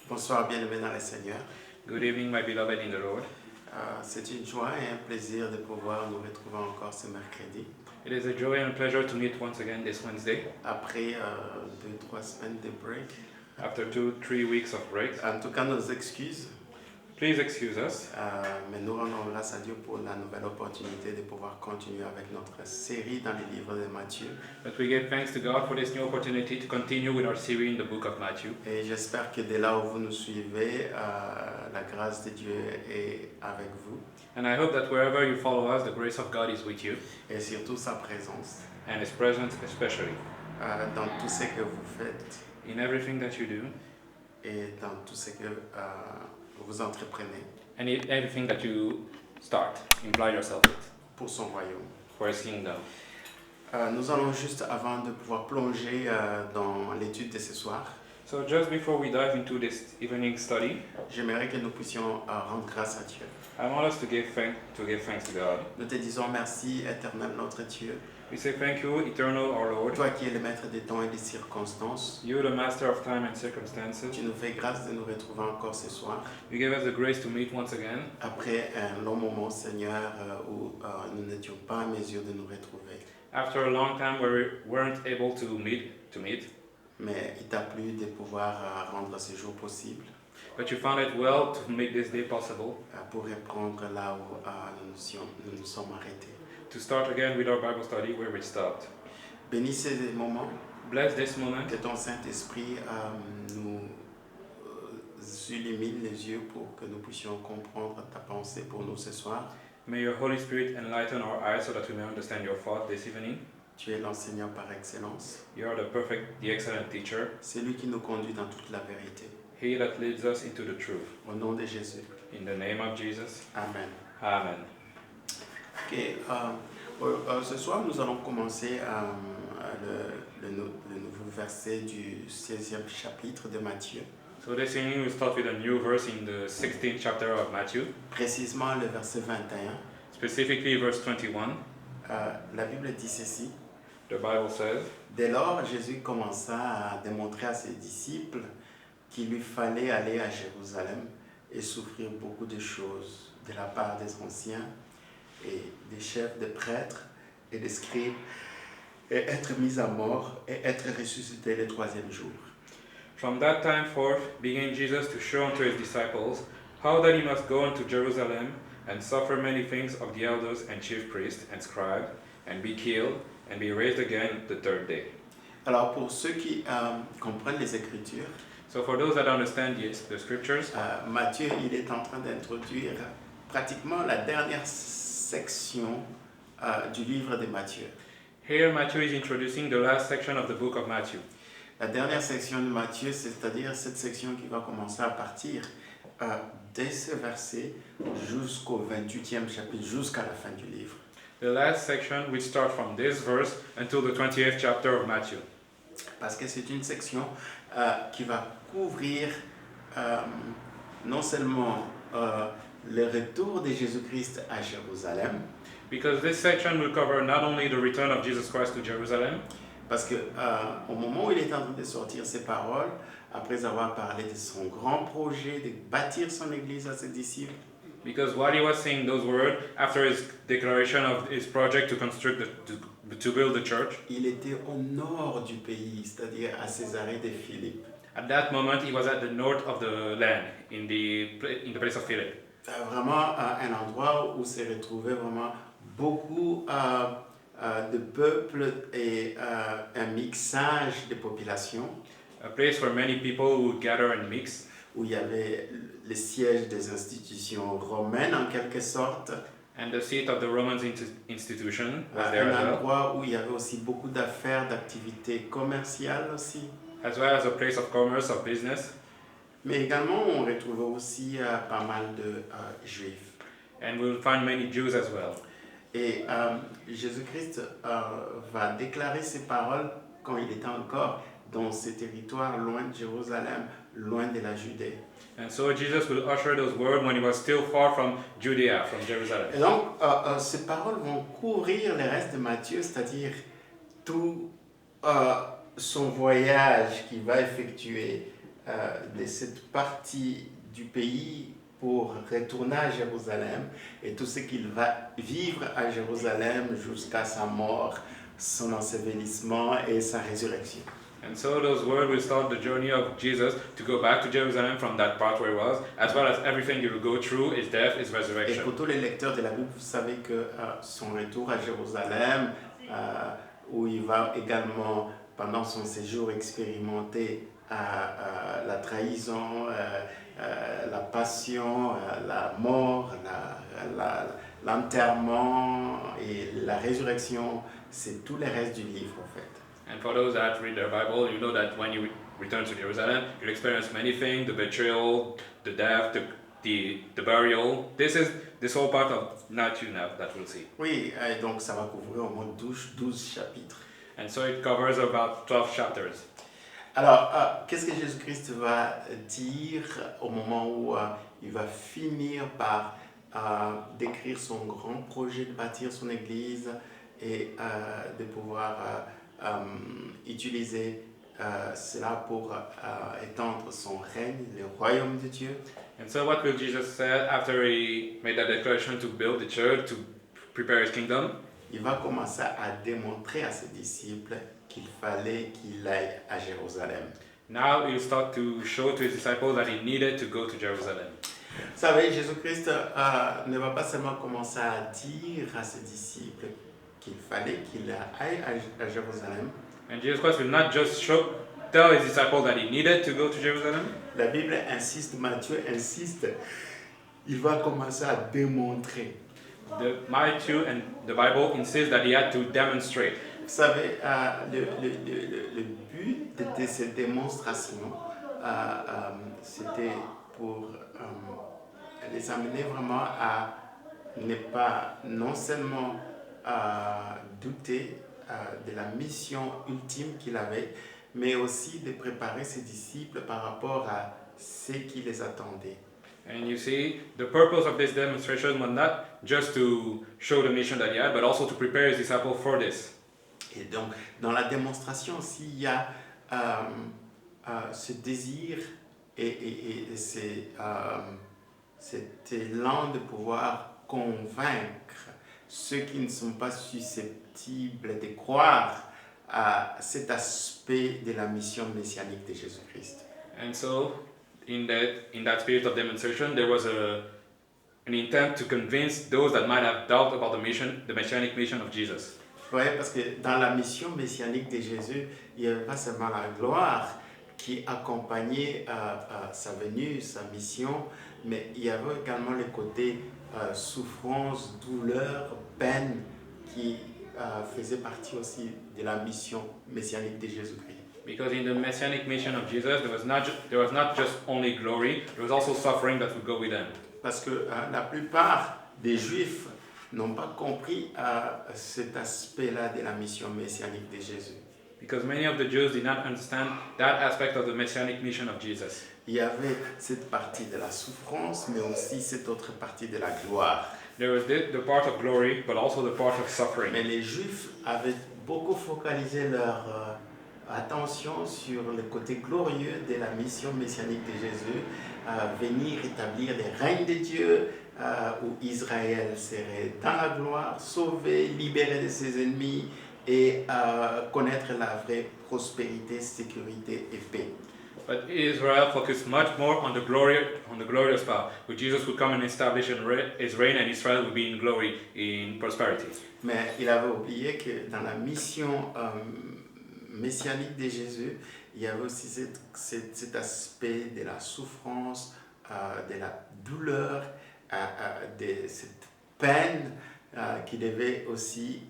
Bonsoir, bien-aimés dans le Seigneur. Good evening, my beloved in the Lord. C'est une joie et un plaisir de pouvoir nous retrouver encore ce mercredi. It is a joy and a pleasure to meet once again this Wednesday, Après 2-3 semaines de break. after 2-3 weeks of break. En tout cas, nos excuses. Please excuse us, Mais nous rendons grâce à Dieu pour la nouvelle opportunité de pouvoir continuer avec notre série dans les livres de Matthieu. but we give thanks to God for this new opportunity to continue with our series in the book of Matthew. Et j'espère que dès là où vous nous suivez, la grâce de Dieu est avec vous. And I hope that wherever you follow us, the grace of God is with you, Et surtout sa présence and His presence especially, dans tout ce que vous faites in everything that you do, et dans tout ce que vous entreprenez and in everything that you start, imply yourself with, pour son royaume. for His kingdom. Nous allons juste, avant de pouvoir plonger dans l'étude de ce soir, So just before we dive into this evening study, j'aimerais que nous puissions rendre grâce à Dieu. I want us to give thanks to God. Nous te disons merci, éternel notre Dieu, We say thank you, eternal our Lord. toi qui es le maître des temps et des circonstances. You, the master of time and circumstances, Tu nous fais grâce de nous retrouver encore ce soir, you gave us the grace to meet once again après un long moment, Seigneur, où nous n'étions pas en mesure de nous retrouver. after a long time where we weren't able to meet. Mais il t'a plu de pouvoir rendre ce jour possible But you found it well to make this day possible, pour reprendre là où nous nous sommes arrêtés. to start again with our Bible study where we stopped. Bénis ces moments, Bless this moment, que ton Saint-Esprit nous illumine les yeux pour que nous puissions comprendre ta pensée pour nous ce soir. may your Holy Spirit enlighten our eyes so that we may understand your thought this evening. Tu es l'enseignant par excellence. You are the excellent teacher, C'est lui qui nous conduit dans toute la vérité. He that leads us into the truth. Au nom de Jésus. In the name of Jesus, Amen. Amen. Ok, ce soir, nous allons commencer le nouveau verset du 16e chapitre de Matthieu. So this evening we start with a new verse in the 16th chapter of Matthew, Précisément le verset 21. specifically verse 21. La Bible dit ceci. The Bible says, Dès lors, Jésus commença à démontrer à ses disciples qu'il lui fallait aller à Jérusalem et souffrir beaucoup de choses de la part des anciens et des chefs de prêtres et des scribes, et être mis à mort et être ressuscité le troisième jour. From that time forth began Jesus to show unto his disciples how that he must go unto Jerusalem and suffer many things of the elders and chief priests and scribes, and be killed, and be raised again the third day. Alors pour ceux qui comprennent les Écritures, So for those that understand the scriptures, Matthieu il est en train d'introduire pratiquement la dernière section du livre de Matthieu. here Matthew is introducing the last section of the book of Matthew. La dernière section de Matthieu, c'est-à-dire cette section qui va commencer à partir dès ce verset jusqu'au 28e chapitre, jusqu'à la fin du livre. The last section which starts from this verse until the 20th chapter of Matthew. Parce que c'est une section qui va couvrir non seulement le retour de Jésus-Christ à Jérusalem, Because this section will cover not only the return of Jesus Christ to Jerusalem, parce que au moment où il est en train de sortir ces paroles, après avoir parlé de son grand projet de bâtir son église à ses disciples, because while he was saying those words, after his declaration of his project to construct to build the church, il était au nord du pays, c'est-à-dire à Césarée de Philippe. at that moment he was at the north of the land, in the place of Philip. Vraiment un endroit où se retrouvaient vraiment beaucoup de peuples et un mixage de populations, A place where many people would gather and mix, où il y avait le siège des institutions romaines en quelque sorte, and the seat of the Roman institution was there un as well, endroit où il y avait aussi beaucoup d'affaires, d'activités commerciales aussi. as well as a place of commerce, of business, Mais également, on retrouvait aussi pas mal de juifs. and we'll find many Jews as well. Et Jésus-Christ va déclarer ces paroles quand il était encore dans ces territoires loin de Jérusalem, loin de la Judée. And so Jesus will usher those words when he was still far from Judea, from Jerusalem. Et donc, ces paroles vont couvrir le reste de Matthieu, c'est-à-dire tout son voyage qu'il va effectuer de cette partie du pays pour retourner à Jérusalem et tout ce qu'il va vivre à Jérusalem jusqu'à sa mort, son ensevelissement et sa résurrection. And so those words will start the journey of Jesus to go back to Jerusalem from that part where he was, as well as everything he will go through, his death, his Et resurrection. pour tous les lecteurs de la Bible, vous savez que son retour à Jérusalem, où il va également, pendant son séjour, expérimenter la trahison, la passion, la mort, l'enterrement et la résurrection, c'est tout le reste du livre en fait. And for those that read their Bible, you know that when you return to Jerusalem, you'll experience many things: the betrayal, the death, the burial. This whole part of Matthew now that we'll see. Oui, et donc ça va couvrir au moins 12 chapitres. And so it covers about 12 chapters. Alors, qu'est-ce que Jésus-Christ va dire au moment où il va finir par décrire son grand projet de bâtir son Église et de pouvoir utiliser cela pour étendre son règne, le royaume de Dieu. And so what will Jesus say after he made that declaration to build the church, to prepare his kingdom? Il va commencer à démontrer à ses disciples qu'il fallait qu'il aille à Jérusalem. Now he'll start to show to his disciples that he needed to go to Jerusalem. Vous savez, Jésus-Christ ne va pas seulement commencer à dire à ses disciples qu'il fallait qu'il aille à Jérusalem. And Jesus Christ will not just tell his disciples that he needed to go to Jerusalem. La Bible insiste, Matthieu insiste, il va commencer à démontrer. Matthew and the Bible insist that he had to demonstrate. Vous savez, le but de cette démonstration, c'était pour les amener vraiment à ne pas non seulement douter de la mission ultime qu'il avait, mais aussi de préparer ses disciples par rapport à ce qui les attendait. And you see, the purpose of this demonstration was not just to show the mission that he had, but also to prepare his disciples for this. Et donc, dans la démonstration aussi, il y a ce désir et cet élan de pouvoir convaincre ceux qui ne sont pas susceptibles de croire à cet aspect de la mission messianique de Jésus-Christ. And so, in that spirit of demonstration, there was an intent to convince those that might have doubt about the messianic mission of Jesus. Oui, parce que dans la mission messianique de Jésus, il n'y avait pas seulement la gloire qui accompagnait sa venue, sa mission, mais il y avait également le côté souffrance, douleur, peine qui faisait partie aussi de la mission messianique de Jésus-Christ. Because in the messianic mission of Jesus, there was not just only glory, there was also suffering that would go with them. Parce que la plupart des Juifs n'ont pas compris cet aspect-là de la mission messianique de Jésus. Because many of the Jews did not understand that aspect of the messianic mission of Jesus. Il y avait cette partie de la souffrance, mais aussi cette autre partie de la gloire. There was the part of glory, but also the part of suffering. Mais les Juifs avaient beaucoup focalisé leur attention sur le côté glorieux de la mission messianique de Jésus, venir établir le règne de Dieu, où Israël serait dans la gloire, sauvé, libéré de ses ennemis et connaître la vraie prospérité, sécurité et paix. But Israel focused much more on the glorious part, where Jesus would come and establish his reign, and Israel would be in glory, in prosperity. Mais il avait oublié que dans la mission messianique de Jésus, il y avait aussi cet aspect de la souffrance, de la douleur, de cette peine qui devait aussi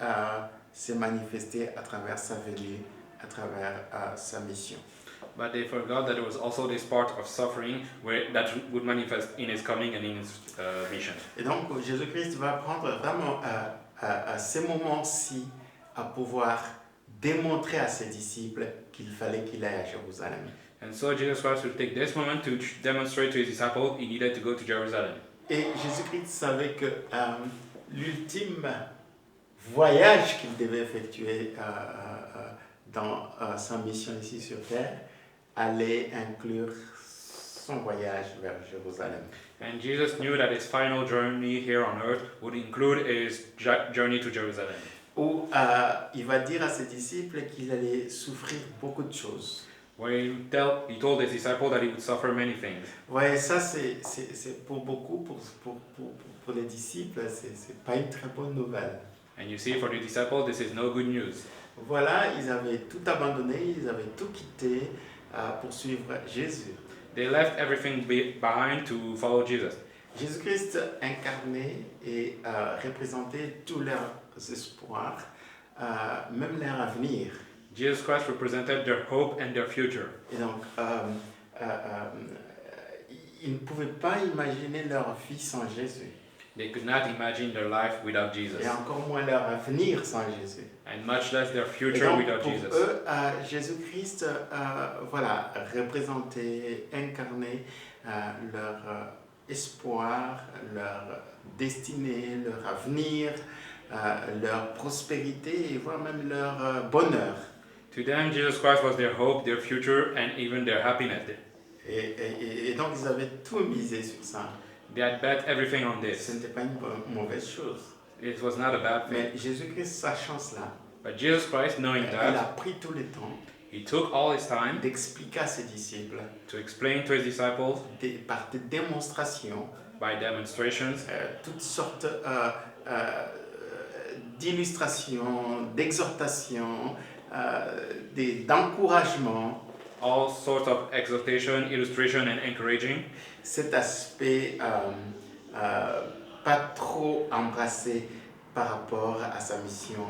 se manifester à travers sa venue, à travers sa mission. But they forgot that there was also this part of suffering that would manifest in his coming and in his mission. Et donc Jésus-Christ va prendre vraiment à ces moments-ci à pouvoir démontrer à ses disciples qu'il fallait qu'il aille à Jérusalem. And so Jesus Christ will take this moment to demonstrate to his disciples he needed to go to Jerusalem. Et Jésus-Christ savait que l'ultime voyage qu'il devait effectuer dans sa mission ici sur terre allait inclure son voyage vers Jérusalem. And Jesus knew that his final journey here on earth would include his journey to Jerusalem. Où il va dire à ses disciples qu'il allait souffrir beaucoup de choses. Where he told his disciples that he would suffer many things. Ouais, ça c'est pour beaucoup, pour les disciples, c'est pas une très bonne nouvelle. And you see, for the disciples, this is no good news. Voilà, ils avaient tout abandonné, ils avaient tout quitté pour suivre Jésus. They left everything behind to follow Jesus. Jésus-Christ incarné et représentait tous leurs espoirs, même leur avenir. Jesus Christ represented their hope and their future. Et donc, ils ne pouvaient pas imaginer leur vie sans Jésus. They could not imagine their life without Jesus. Et encore moins leur avenir sans Jésus. And much less their Et future donc, without pour Jesus. eux, Jésus-Christ, voilà, représentait, incarnait leur espoir, leur destinée, leur avenir, leur prospérité et voire même leur bonheur. To them, Jesus Christ was their hope, their future, and even their happiness. Et donc, ils avaient tout misé sur ça. They had bet everything on Ce this. n'était pas une mauvaise chose. It was not a bad thing. Mais Jésus-Christ, sachant cela, But Jesus Christ, knowing il that, a pris tout le temps he took all his time d'expliquer à ses disciples to explain to his disciples par des démonstrations by demonstrations toutes sortes d'illustrations, d'exhortations, d'encouragements. all sorts of exhortation, illustration, and encouraging. Cet aspect pas trop embrassé par rapport à sa mission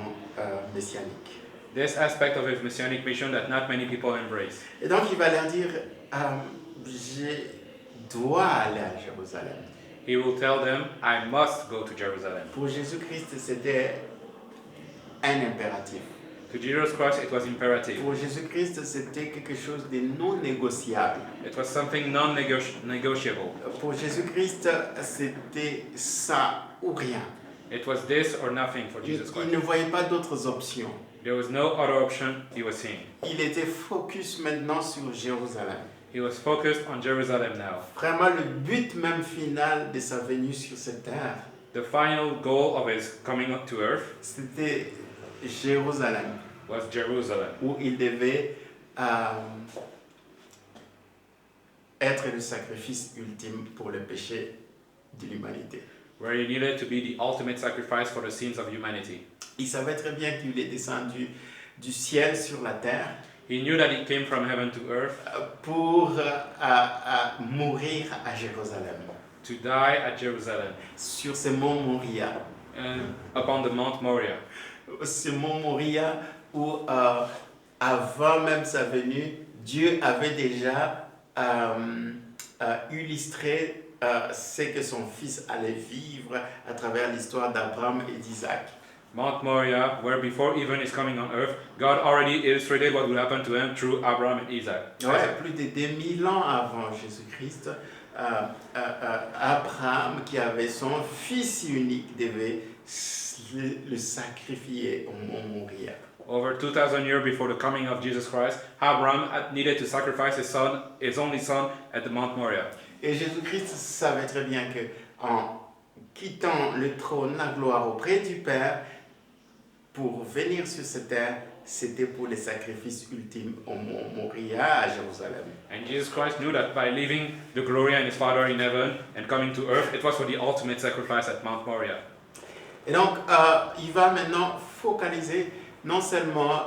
messianique. This aspect of his messianic mission that not many people embrace. Et donc il va leur dire, je dois aller à Jérusalem. He will tell them, I must go to Jerusalem. Pour Jésus-Christ, c'était un impératif. To Jesus Christ, it was imperative. Pour Jésus-Christ, c'était quelque chose de non négociable. It was something non-negotiable. Pour Jésus-Christ, c'était ça ou rien. It was this or nothing for Jesus Il Christ. ne voyait pas d'autres options. There was no other option he was seeing. Il était focus maintenant sur Jérusalem. He was focused on Jerusalem now. Vraiment, le but même final de sa venue sur cette terre, The final goal of his coming to earth c'était Jérusalem, was Jerusalem, où il devait être le sacrifice ultime pour le péché de l'humanité. where he needed to be the ultimate sacrifice for the sins of humanity. Il savait très bien qu'il est descendu du ciel sur la terre He knew that he came from heaven to earth pour mourir à Jérusalem, to die at Jerusalem, sur ce mont Moria. and upon the Mount Moriah. Ce mont Moria où, avant même sa venue, Dieu avait déjà illustré ce que son fils allait vivre à travers l'histoire d'Abraham et d'Isaac. Mount Moriah, where before even his coming on earth, God already illustrated what would happen to him through Abraham and Isaac. Ouais, plus de 2000 ans avant Jésus-Christ, Abraham, qui avait son fils unique, devait le sacrifier au mont Moria. Over 2,000 years before the coming of Jesus Christ, Abraham needed to sacrifice his only son, at the Mount Moriah. Et Jésus-Christ savait très bien que en quittant le trône, la gloire auprès du Père, pour venir sur cette terre, c'était pour le sacrifice ultime au mont Moria à Jérusalem. And Jesus Christ knew that by leaving the glory and his Father in heaven and coming to earth, it was for the ultimate sacrifice at Mount Moriah. Et donc, il va maintenant focaliser non seulement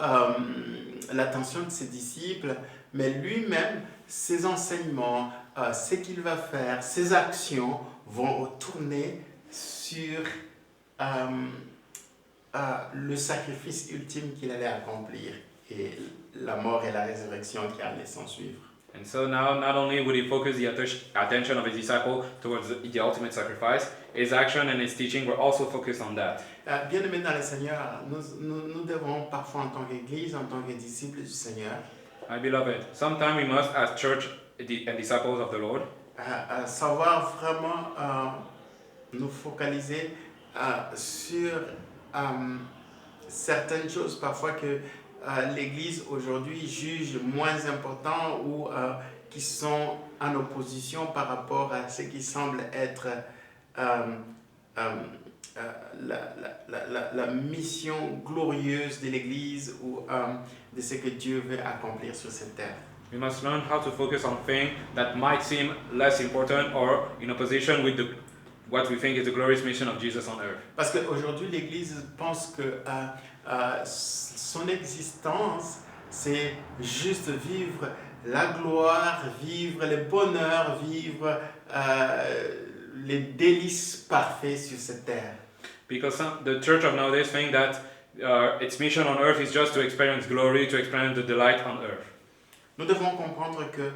l'attention de ses disciples, mais lui-même, ses enseignements, ce qu'il va faire, ses actions vont tourner sur le sacrifice ultime qu'il allait accomplir et la mort et la résurrection qui allaient s'en suivre. And so now, not only would he focus the attention of his disciple towards the ultimate sacrifice, his action and his teaching were also focused on that. Bien-aimés dans le Seigneur, nous devons parfois en tant qu'Église, en tant que disciples du Seigneur, My beloved, sometime we must, as church and disciples of the Lord, savoir vraiment nous focaliser sur certaines choses parfois que l'Église aujourd'hui juge moins important ou qui sont en opposition par rapport à ce qui semble être la mission glorieuse de l'Église ou de ce que Dieu veut accomplir sur cette terre. We must learn how to focus on things that might seem less important or in opposition with what we think is the glorious mission of Jesus on earth. Parce qu'aujourd'hui, l'Église pense que son existence, c'est juste vivre la gloire, vivre le bonheur, vivre les délices parfaits sur cette terre. Because the church of nowadays think that its mission on earth is just to experience glory, to experience the delight on earth. Nous devons comprendre que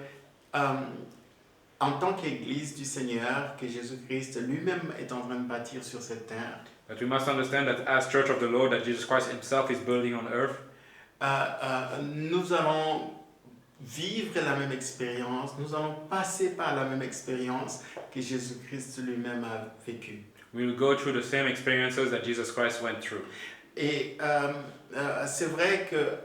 en tant qu'Église du Seigneur, que Jésus-Christ lui-même est en train de bâtir sur cette terre, But we must understand that as Church of the Lord, that Jesus Christ himself is building on earth, nous allons vivre la même expérience, nous allons passer par la même expérience que Jésus-Christ lui-même a vécue. we will go through the same experiences that Jesus Christ went through. Et c'est vrai que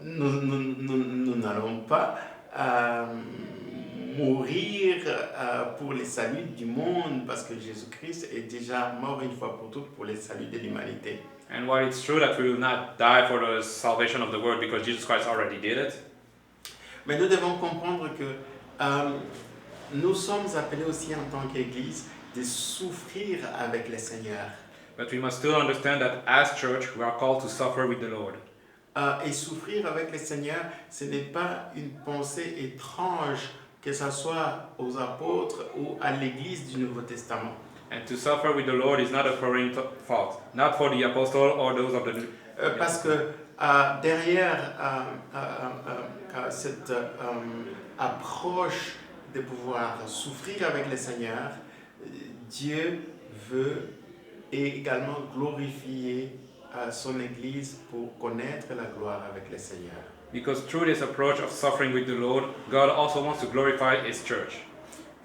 nous n'allons pas mourir pour le salut du monde parce que Jésus-Christ est déjà mort une fois pour toutes pour le salut de l'humanité. And while it's true that we will not die for the salvation of the world because Jesus Christ already did it, Mais nous devons comprendre que nous sommes appelés aussi en tant qu'Église de souffrir avec le Seigneur. but we must still understand that as church, we are called to suffer with the Lord. Et souffrir avec le Seigneur, ce n'est pas une pensée étrange, que ce soit aux apôtres ou à l'Église du Nouveau Testament. And to suffer with the Lord is not a foreign thought, not for the apostle or those of the New. Parce que derrière cette approche de pouvoir souffrir avec le Seigneur, Dieu veut également glorifier son Église pour connaître la gloire avec le Seigneur. Because through this approach of suffering with the Lord, God also wants to glorify His church.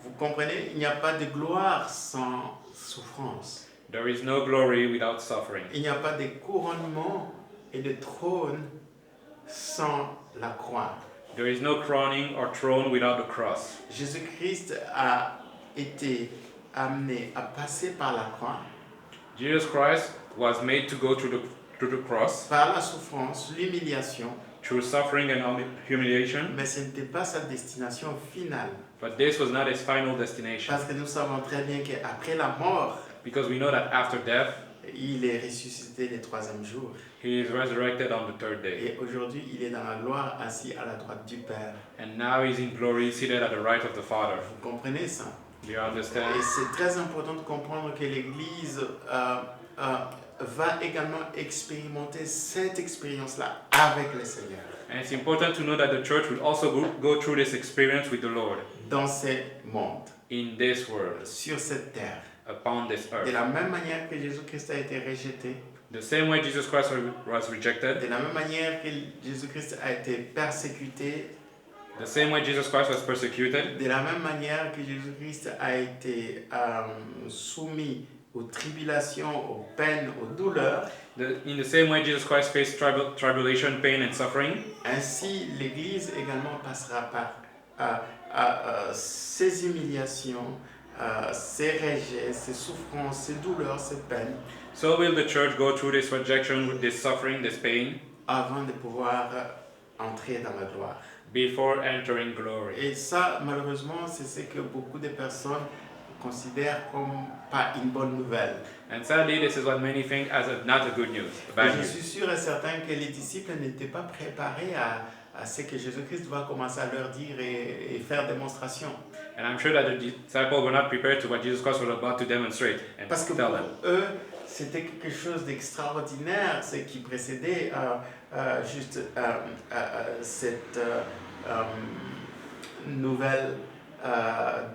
Vous comprenez, il n'y a pas de gloire sans souffrance. There is no glory without suffering. Il n'y a pas de couronnement et de trône sans la croix. There is no crowning or throne without the cross. Jésus-Christ a été amené à passer par la croix, Jesus Christ was made to go through the cross, par la souffrance, l'humiliation, through suffering and humiliation, mais ce n'était pas sa destination finale. but this was not his final destination. Parce que nous savons très bien qu'après la mort, Because we know that after death, il est ressuscité le troisième jour. he is resurrected on the third day. Et aujourd'hui, il est dans la gloire, assis à la droite du Père. And now he's in glory, seated at the right of the Father. Vous comprenez ça? Do you understand? Et c'est très important de comprendre que l'Église va également expérimenter cette expérience-là avec le Seigneur. And it's important to know that the church will also go through this experience with the Lord Dans ce monde, in this world, sur cette terre. upon this De earth. la même manière que Jésus-Christ a été rejeté, The same way Jesus Christ was rejected, de la même manière que Jésus-Christ a été persécuté, the same way Jesus Christ was persecuted, de la même manière que Jésus-Christ a été soumis aux tribulations, aux peines, aux douleurs, in the same way Jesus Christ faced tribulation, pain, and suffering, ainsi l'Église également passera par ces humiliations, ces rejets, ces souffrances, ces douleurs, ces peines, so will the church go through this rejection, this suffering, this pain, avant de pouvoir entrer dans la gloire. before entering glory. Et ça, malheureusement, c'est ce que beaucoup de personnes considèrent comme pas une bonne nouvelle. And sadly, this is what many think as not a good news, a Et bad je news. suis sûr et certain que les disciples n'étaient pas préparés à ce que Jésus-Christ va commencer à leur dire et faire démonstration. And I'm sure that the disciples were not prepared to what Jesus Christ was about to demonstrate and Parce que tell pour them. eux, c'était quelque chose d'extraordinaire, ce qui précédait juste cette nouvelle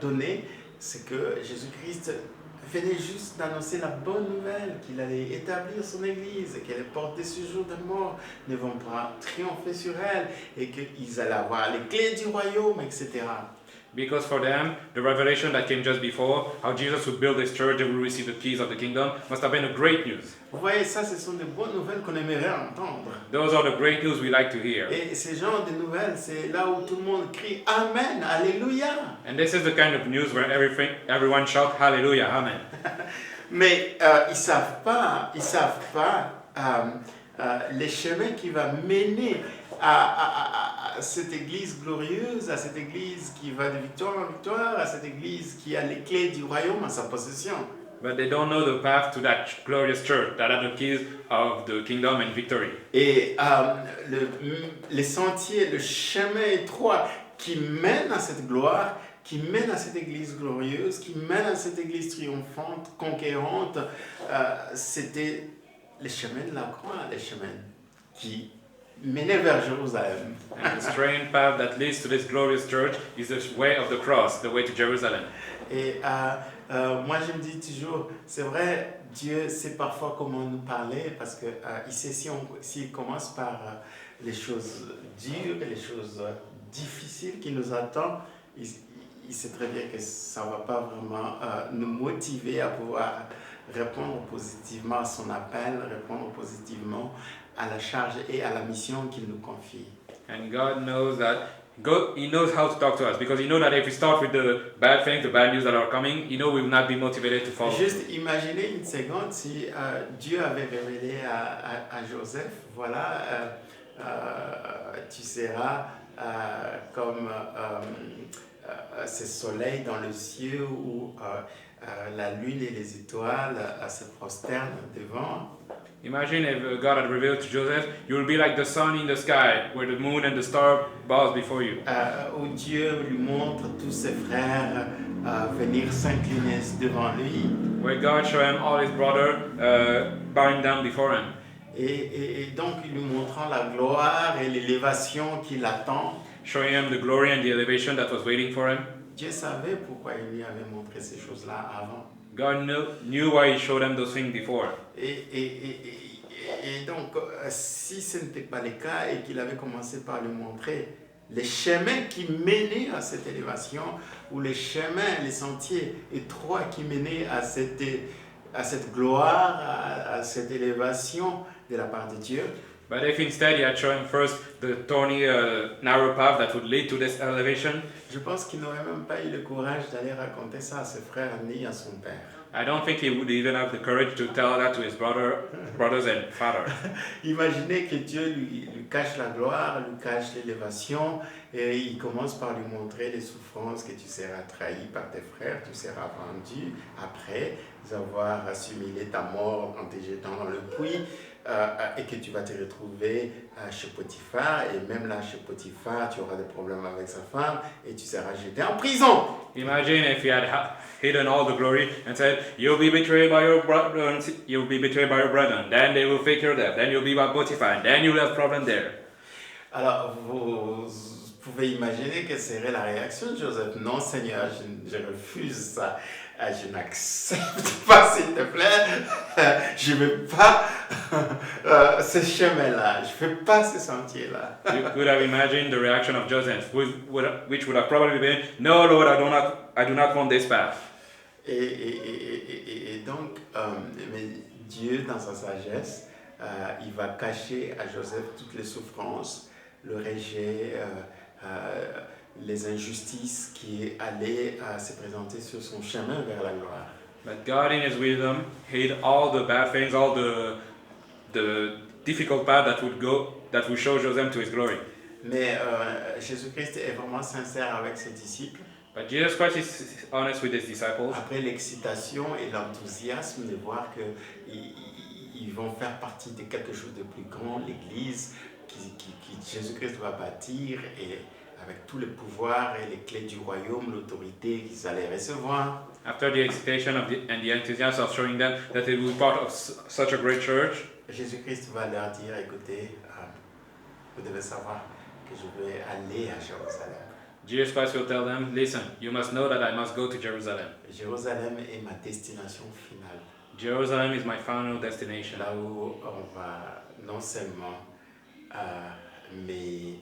donnée, c'est que Jésus-Christ venait juste d'annoncer la bonne nouvelle, qu'il allait établir son Église, que les portes de ce jour de mort ne vont pas triompher sur elle, et qu'ils allaient avoir les clés du royaume, etc. Because for them, the revelation that came just before, how Jesus would build his church, they would receive the keys of the kingdom, must have been a great news. Vous voyez, ça, ce sont de bonnes nouvelles qu'on aimerait entendre. Those are the great news we like to hear. Et ces genres de nouvelles, c'est là où tout le monde crie Amen, Alléluia. And this is the kind of news where everyone shout Hallelujah, Amen. Mais ils savent pas les chemins qui vont mener à cette église glorieuse, à cette église qui va de victoire en victoire, à cette église qui a les clés du royaume en sa possession. But they don't know the path to that glorious church that are the keys of the kingdom and victory. Et les sentiers, le chemin étroit qui mène à cette gloire, qui mène à cette église glorieuse, qui mène à cette église triomphante, conquérante, c'était les chemins de la croix, les chemins qui menaient vers Jérusalem. And the straight path that leads to this glorious church is the way of the cross, the way to Jerusalem. Et moi je me dis toujours, c'est vrai, Dieu sait parfois comment nous parler, parce que il sait s'il commence par les choses dures, les choses difficiles qui nous attendent, il sait très bien que ça ne va pas vraiment nous motiver à pouvoir répondre positivement à son appel, répondre positivement à la charge et à la mission qu'il nous confie. And God knows that He knows how to talk to us, because He knows that if we start with the bad things, the bad news that are coming, we will not be motivated to follow. Juste imaginez une seconde si Dieu avait révélé à Joseph, voilà, tu seras comme ce soleil dans le ciel où la lune et les étoiles se prosternent devant. Imagine if God had revealed to Joseph, you will be like the sun in the sky, where the moon and the star bows before you. Où Dieu lui montre tous ses frères venir s'incliner devant lui. Where God showed him all his brothers bowing down before him. Et donc, il lui montrant la gloire et l'élévation qui l'attend. Showing him the glory and the elevation that was waiting for him. Dieu savait pourquoi il lui avait montré ces choses-là avant. God knew why He showed him those things before. Et donc, si ce n'était pas le cas et qu'il avait commencé par lui montrer les chemins qui menaient à cette élévation, ou les chemins, les sentiers étroits qui menaient à cette gloire, à cette élévation de la part de Dieu. But if instead He had shown him first the thorny, narrow path that would lead to this elevation, je pense qu'il n'aurait même pas eu le courage d'aller raconter ça à ses frères ni à son père. I don't think he would even have the courage to tell that to his brothers and father. Imaginez que Dieu lui cache la gloire, lui cache l'élévation, et il commence par lui montrer les souffrances, que tu seras trahi par tes frères, tu seras vendu après avoir assimilé ta mort en te jetant dans le puits, et que tu vas te retrouver chez Potiphar, et même là chez Potiphar, tu auras des problèmes avec sa femme, et tu seras jeté en prison. Imagine if he had hidden all the glory and said, "You'll be betrayed by your brethren. You'll be betrayed by your brethren. Then they will fake your death. Then you'll be by Potiphar. And then you'll have problem there." Alors, vous pouvez imaginer quelle serait la réaction de Joseph. Non, Seigneur, je refuse ça. Je n'accepte pas, s'il te plaît. Je ne veux pas ce chemin-là. Je ne veux pas ce sentier-là. You could have imagined the reaction of Joseph, which would have probably been, "No, Lord, I do not want this path." Et donc, mais Dieu, dans sa sagesse, il va cacher à Joseph toutes les souffrances, le rejet, les injustices qui allaient se présenter sur son chemin vers la gloire. But God, in His wisdom, hid all the bad things, all the difficult path that would show Joseph to His glory. Mais Jésus-Christ est vraiment sincère avec ses disciples. But Jesus Christ is honest with His disciples. Après l'excitation et l'enthousiasme de voir qu'ils vont faire partie de quelque chose de plus grand, l'Église qui Jésus-Christ va bâtir, et avec tous les pouvoirs et les clés du royaume, l'autorité qu'ils allaient recevoir. After the excitation and the enthusiasm of showing them that it will be part of such a great church, Jésus-Christ va leur dire, écoutez, vous devez savoir que je vais aller à Jérusalem. Jesus Christ will tell them, "Listen, you must know that I must go to Jerusalem. Jérusalem est ma destination finale. Jerusalem is my final destination. Là où on va non seulement me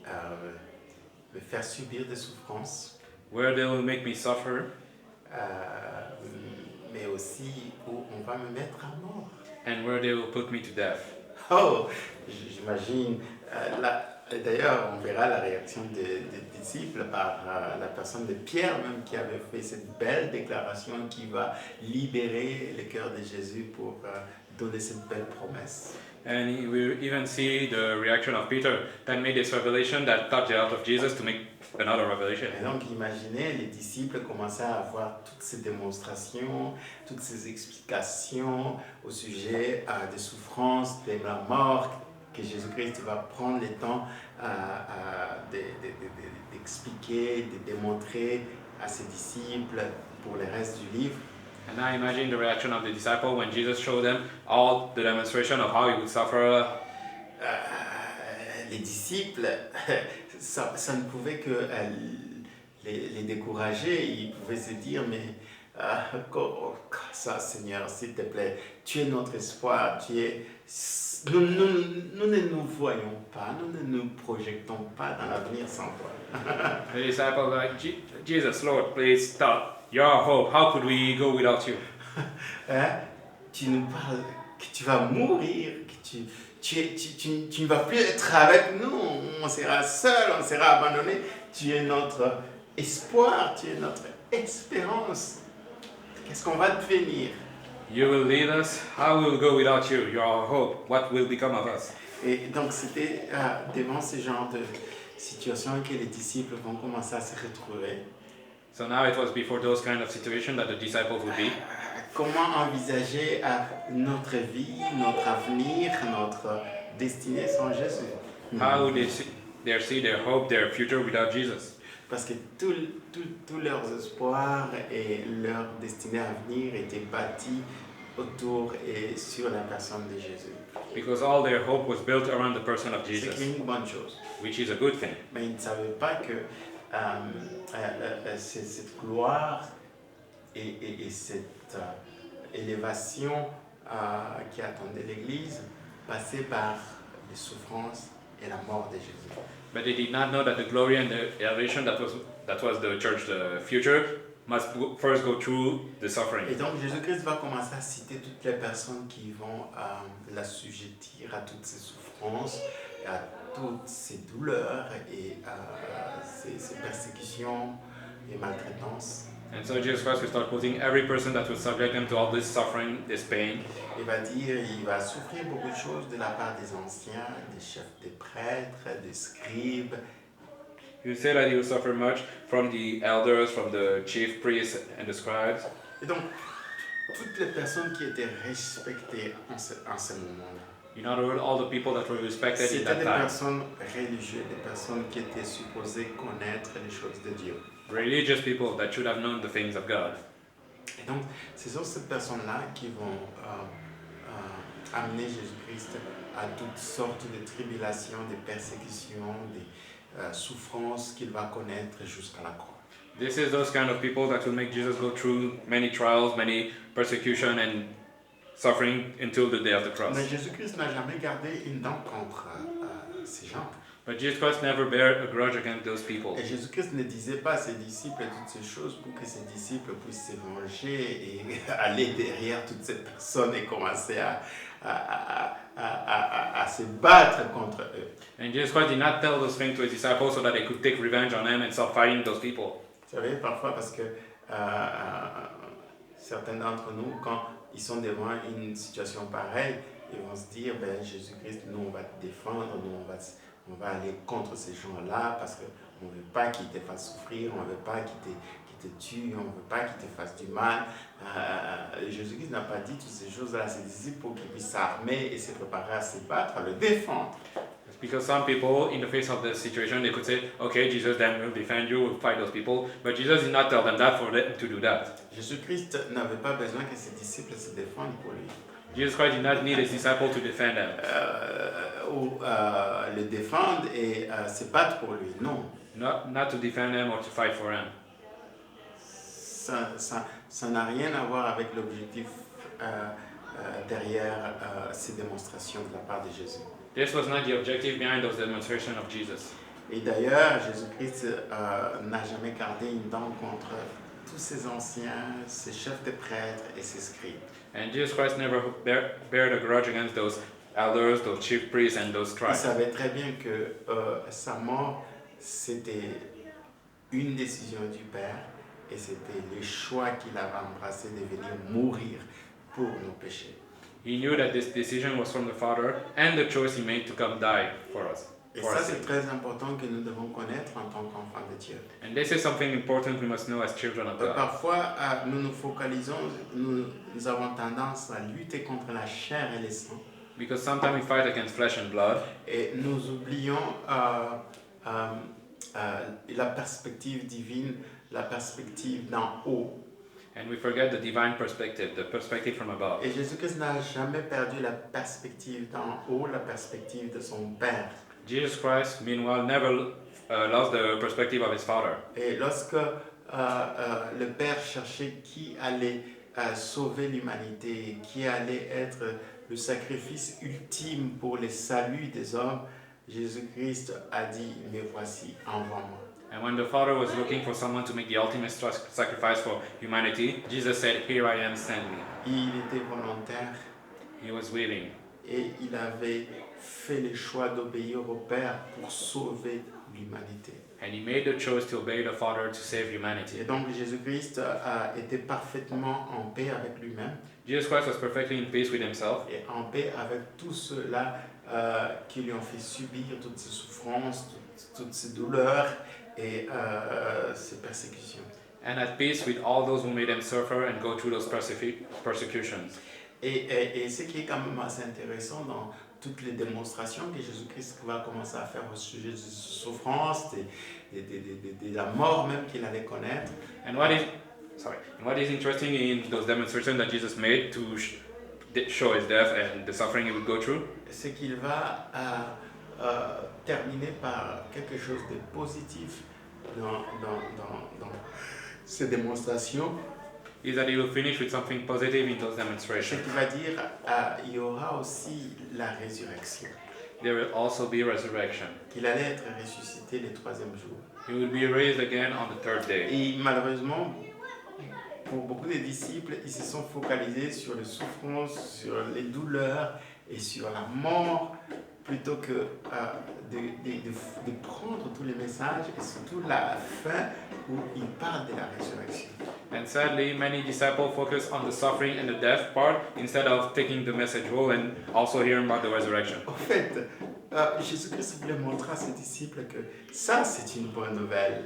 faire subir des souffrances, where they will make me suffer, mais aussi où on va me mettre à mort. and where they will put me to death. Oh, j'imagine. Là, d'ailleurs, on verra la réaction des disciples par la personne de Pierre même qui avait fait cette belle déclaration qui va libérer le cœur de Jésus pour donner cette belle promesse. And we even see the reaction of Peter that made this revelation that touched the heart of Jesus to make another revelation. Et donc, imaginez, les disciples commençaient à avoir toutes ces démonstrations, toutes ces explications au sujet des souffrances, de la mort, que Jésus-Christ va prendre le temps d'expliquer, de démontrer à ses disciples pour le reste du livre. And now imagine the reaction of the disciple when Jesus showed them all the demonstration of how he would suffer. Les disciples, ça ne pouvait que les décourager. Ils pouvaient se dire, mais ça, Seigneur, s'il te plaît, tu es notre espoir, nous ne nous voyons pas, nous ne nous projetons pas dans l'avenir sans toi. The disciple like, Jesus, Lord, please stop. You're our hope. How could we go without you? Tu nous parles que tu vas mourir, que tu ne vas plus être avec nous, on sera seul, on sera abandonné. Tu es notre espoir, tu es notre espérance. Qu'est-ce qu'on va devenir? You will lead us. How will we go without you? You're our hope. What will become of us? Et donc c'était devant ce genre de situation que les disciples vont commencer à se retrouver. So now it was before those kind of situations that the disciples would be. Comment envisager notre vie, notre avenir, notre destinée sans Jésus? How would they see their hope, their future without Jesus? Parce que tous leurs espoirs et leur destinée à venir étaient bâtis autour et sur la personne de Jésus. Because all their hope was built around the person of Jesus, C'est une bonne chose. which is a good thing. Mais ils ne savaient pas que cette gloire et cette élévation qui attendait l'Église passait par les souffrances et la mort de Jésus. But they did not know that the glory and the elevation that was the church, the future, must first go through the suffering. Et donc Jésus-Christ va commencer à citer toutes les personnes qui vont l'assujettir à toutes ces souffrances, à toutes ces douleurs et à ces persécutions et maltraitances. And so Jesus Christ will start quoting every person that will subject them to all this suffering, this pain. Il va dire, il va souffrir beaucoup de choses de la part des anciens, des chefs des prêtres, des scribes. He will say that he will suffer much from the elders, from the chief priests and the scribes. Et donc, toutes les personnes qui étaient respectées en ce moment-là. In other words, all the people that were respected in C'était that des time. personnes religieuses, des personnes qui étaient supposées connaître les choses de Dieu. Religious people that should have known the things of God. Et donc, ce sont ces personnes-là qui vont amener Jésus-Christ à toutes sortes de tribulations, de persécutions, de souffrances qu'il va connaître jusqu'à la croix. This is those kind of people that will make Jesus go through many trials, many persecution and suffering until the day of the cross. Mais Jésus-Christ n'a jamais gardé une dent contre ces gens. But Jesus Christ never bear a grudge against those people. Et Jésus-Christ ne disait pas à ses disciples toutes ces choses pour que ses disciples puissent se venger et aller derrière toutes ces personnes et commencer à se battre contre eux. And Jesus Christ did not tell those things to his disciples so that they could take revenge on them and start fighting those people. Vous savez, parfois, parce que certains d'entre nous, quand ils sont devant une situation pareille, ils vont se dire, ben, Jésus-Christ, nous, on va te défendre, nous, on va aller contre ces gens-là parce qu'on ne veut pas qu'ils te fassent souffrir, on ne veut pas qu'ils te tuent, on ne veut pas qu'ils te fassent du mal. Jésus-Christ n'a pas dit toutes ces choses-là à ses disciples pour qu'ils puissent s'armer et se préparer à se battre, à le défendre. Because some people, in the face of the situation, they could say, okay, Jesus then will defend you, will fight those people. But Jesus did not tell them that for them to do that. Jésus-Christ n'avait pas besoin que ses disciples se défendent pour lui. Jesus Christ did not need his disciples to defend them. Ou le défendre et se battre pour lui, non. Not to defend them or to fight for him. Ça n'a rien à voir avec l'objectif derrière ces démonstrations de la part de Jésus. This was not the objective behind those demonstrations of Jesus. Et d'ailleurs, Jésus-Christ n'a jamais gardé une dent contre tous ces anciens, ces chefs de prêtres et ces scribes. And Jesus Christ never bared a grudge against those elders, those chief priests, and those Il scribes. savait très bien que sa mort, c'était une décision du Père et c'était le choix qu'il avait embrassé de venir mourir pour nos péchés. He knew that this decision was from the Father and the choice he made to come die for us. Et For ça, us. c'est très important que nous devons connaître en tant qu'enfants de Dieu. And this is something important we must know as children of God. Parfois, nous nous focalisons, nous avons tendance à lutter contre la chair et le sang. Because sometimes we fight against flesh and blood, Et nous oublions la perspective divine, la perspective d'en haut. and we forget the divine perspective, the perspective from above. Et Jésus-Christ n'a jamais perdu la perspective d'en haut, la perspective de son Père. Jesus Christ, meanwhile, never lost the perspective of his Father. Et lorsque le Père cherchait qui allait sauver l'humanité, qui allait être le sacrifice ultime pour le salut des hommes, Jésus-Christ a dit, me voici, envoie-moi. And when the Father was looking for someone to make the ultimate sacrifice for humanity, Jesus said, "Here I am, send me." Il était volontaire He was willing, et il avait fait le choix d'obéir au Père pour sauver l'humanité. and he made the choice to obey the Father to save Et humanity. donc Jésus-Christ a été parfaitement en paix avec lui-même Jesus Christ was perfectly in peace with himself et en paix avec tous ceux-là qui lui ont fait subir toutes ces souffrances, toutes ces douleurs et ces persécutions. and at peace with all those who made him suffer and go through those persecutions. Et ce qui est quand même assez intéressant dans toutes les démonstrations que Jésus-Christ va commencer à faire au sujet de ses souffrances, de la mort même qu'il allait connaître, And what is interesting in those demonstrations that Jesus made to show his death and the suffering he would go through, c'est qu'il va terminer par quelque chose de positif dans ces démonstrations. is that he will finish with something positive in those C'est demonstrations. qu'il va dire il y aura aussi la résurrection, There will also be resurrection. qu'il allait être ressuscité le troisième jour. He will be raised again on the third day. Et malheureusement, pour beaucoup de disciples, ils se sont focalisés sur les souffrances, sur les douleurs et sur la mort, plutôt que de prendre tous les messages et surtout la fin où il parle de la résurrection. And sadly, many disciples focus on the suffering and the death part instead of taking the message whole and also hearing about the resurrection. En fait, Jésus-Christ voulait montrer à ses disciples que ça, c'est une bonne nouvelle.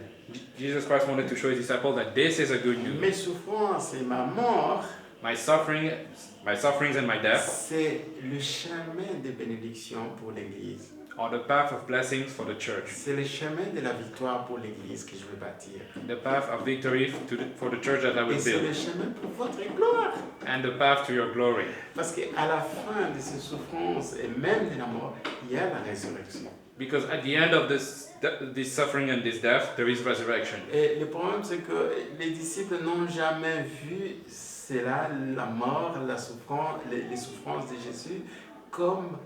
Jesus Christ wanted to show his disciples that this is a good news. Mes souffrances et ma mort, My sufferings and my death c'est le chemin de bénédiction pour l'Église. are the path of blessings for the church, C'est le chemin de la victoire pour l'Église que je vais bâtir. the path of victory for the church that I Et will c'est le build, chemin pour votre gloire. and the path to your glory. Parce qu'à la fin de ces souffrances et même de la mort, il y a la résurrection. Because at the end of this suffering and this death, there is resurrection. Et le problème, c'est que les disciples n'ont jamais vu cela, la mort, la souffrance, les souffrances de Jésus, comme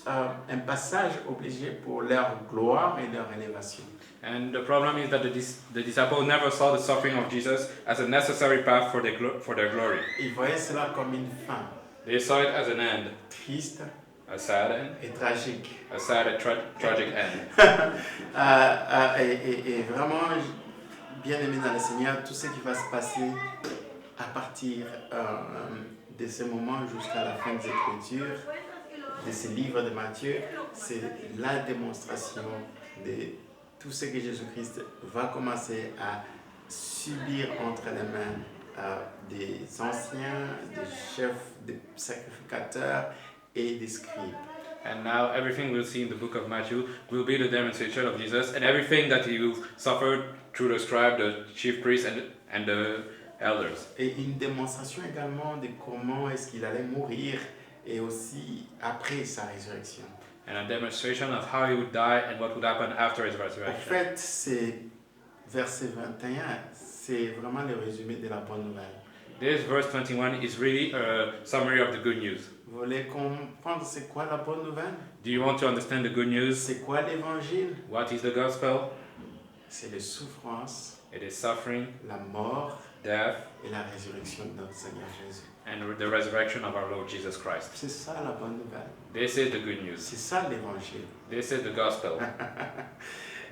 un passage obligé pour leur gloire et leur élévation. And the problem is that the disciples never saw the suffering of Jesus as a necessary path for their glory. Ils voyaient cela comme une fin They saw it as an end, triste a sad end, et tragique. a sad and tragic end. Et vraiment, bien aimé dans le Seigneur, tout ce qui va se passer à partir de ce moment jusqu'à la fin des Écritures, de ce livre de Matthieu, c'est la démonstration de tout ce que Jésus-Christ va commencer à subir entre les mains des anciens, des chefs, des sacrificateurs et des scribes. And now everything we'll see in the book of Matthew will be the demonstration of Jesus, and everything that he will suffer through the scribe, the chief priests, and the elders. Et une démonstration également de comment est-ce qu'il allait mourir et aussi après sa résurrection. And a demonstration of how he would die and what would happen after his En resurrection. fait, c'est verset 21, c'est vraiment le résumé de la bonne nouvelle. This verse 21 is really a summary of the good news. Vous voulez comprendre c'est quoi la bonne nouvelle? Do you want to understand the good news? C'est quoi l'évangile? What is the gospel? C'est les souffrances, It is suffering, la mort death, et la résurrection de notre Seigneur Jésus. and the resurrection of our Lord Jesus Christ. C'est ça la bonne nouvelle. This is the good news. C'est ça l'évangile. This is the gospel.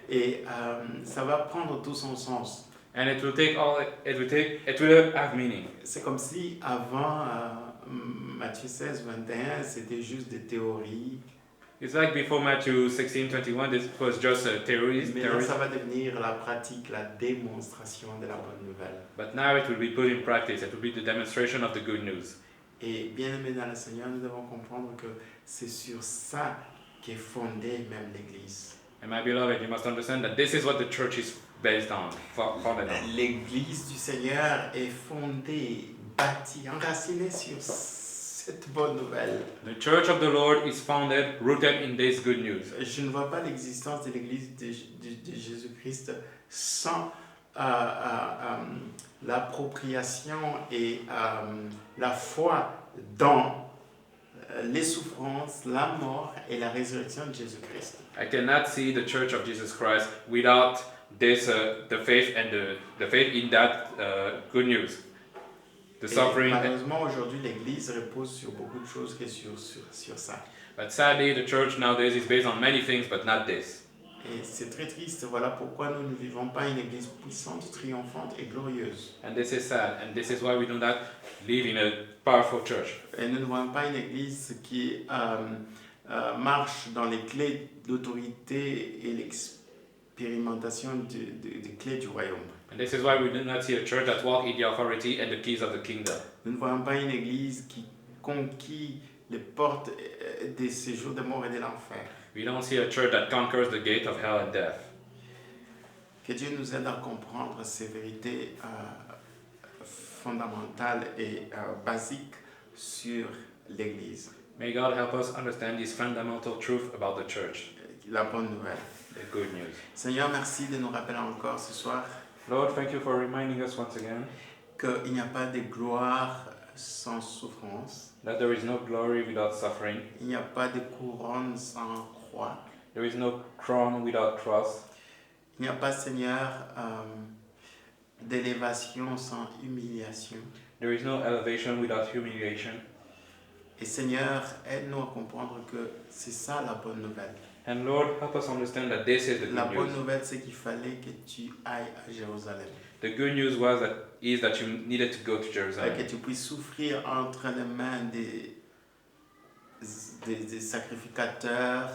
Et ça va prendre tout son sens. And it will have meaning. C'est comme si avant Matthieu 16, 21, c'était juste des théories. It's like before Matthew 16:21, this was just a theory. Mais là, ça va devenir la pratique, la démonstration de la bonne nouvelle. But now it will be put in practice. It will be the demonstration of the good news. Et bien aimé dans le Seigneur, nous devons comprendre que c'est sur ça qu'est fondée même l'Église. And my beloved, you must understand that this is what the church is based on, founded on. L'Église du Seigneur est fondée, bâtie, enracinée sur cette bonne nouvelle. The church of the Lord is founded, rooted in this good news. Je ne vois pas l'existence de l'Église de Jésus-Christ sans l'appropriation et la foi dans les souffrances, la mort et la résurrection de Jésus-Christ. I cannot see the church of Jesus Christ without this, the faith and the faith in that good news. The suffering. Malheureusement, aujourd'hui, l'Église repose sur beaucoup de choses que sur ça. But sadly, the church nowadays is based on many things, but not this. Et c'est très triste. Voilà pourquoi nous ne vivons pas une Église puissante, triomphante et glorieuse. And this is sad, and this is why we do not live in a powerful church. Et nous ne voyons pas une Église qui marche dans les clés d'autorité et l'expérimentation des clés du royaume. And this is why we do not see a church that walks in the authority and the keys of the kingdom. Nous ne voyons pas une Église qui conquit les portes des séjours de mort et de l'enfer. We don't see a church that conquers the gate of hell and death. Que Dieu nous aide à comprendre ces vérités fondamentales et basiques sur l'Église. May God help us understand this fundamental truth about the church, La bonne nouvelle. the good news. Seigneur, merci de nous rappeler encore ce soir Lord, thank you for reminding us once again qu'il n'y a pas de gloire sans souffrance. that there is no glory without suffering. Il n'y a pas de couronne sans croix. There is no crown without cross. Il n'y a pas, Seigneur, d'élévation sans humiliation. There is no elevation without humiliation. Et Seigneur, aide-nous à comprendre que c'est ça la bonne nouvelle. And Lord, help us understand that this is the La good bonne news. nouvelle, c'est qu'il fallait que tu ailles à Jérusalem. The good news is that you needed to go to Jerusalem. Que tu puisses souffrir entre les mains des sacrificateurs,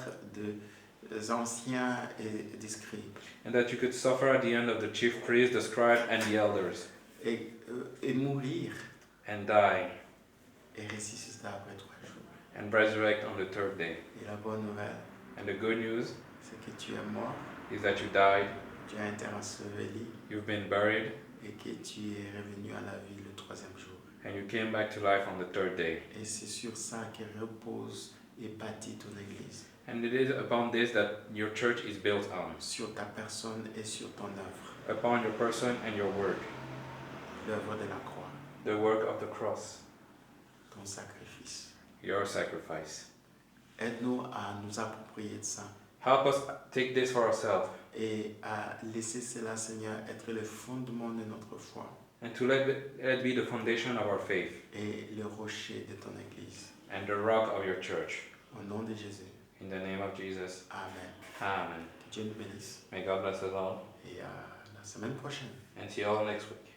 des anciens et des scribes. And that you could suffer at the end of the chief priests, the scribe, and the elders. Et mourir. And die. Et ressusciter après 3 jours. And resurrect on the third day. Et la bonne nouvelle, And the good news c'est que tu es mort, is that you died, tu as été enseveli you've been buried, et que tu es revenu à la vie le 3e jour. and you came back to life on the third day. Et c'est sur ça que repose et bâtit ton Église. And it is upon this that your church is built on, Sur ta personne et sur ton œuvre. upon your person and your work, L'œuvre de la croix, the work of the cross, ton sacrifice. your sacrifice. Aide-nous à nous approprier de ça Help us take this for ourselves et à laisser cela, Seigneur, être le fondement de notre foi and to let it be the foundation of our faith et le rocher de ton Église. and the rock of your church. Au nom de Jésus. In the name of Jesus. Amen. Amen. Que Dieu nous bénisse. May God bless us all Et à la semaine prochaine. and see you all next week.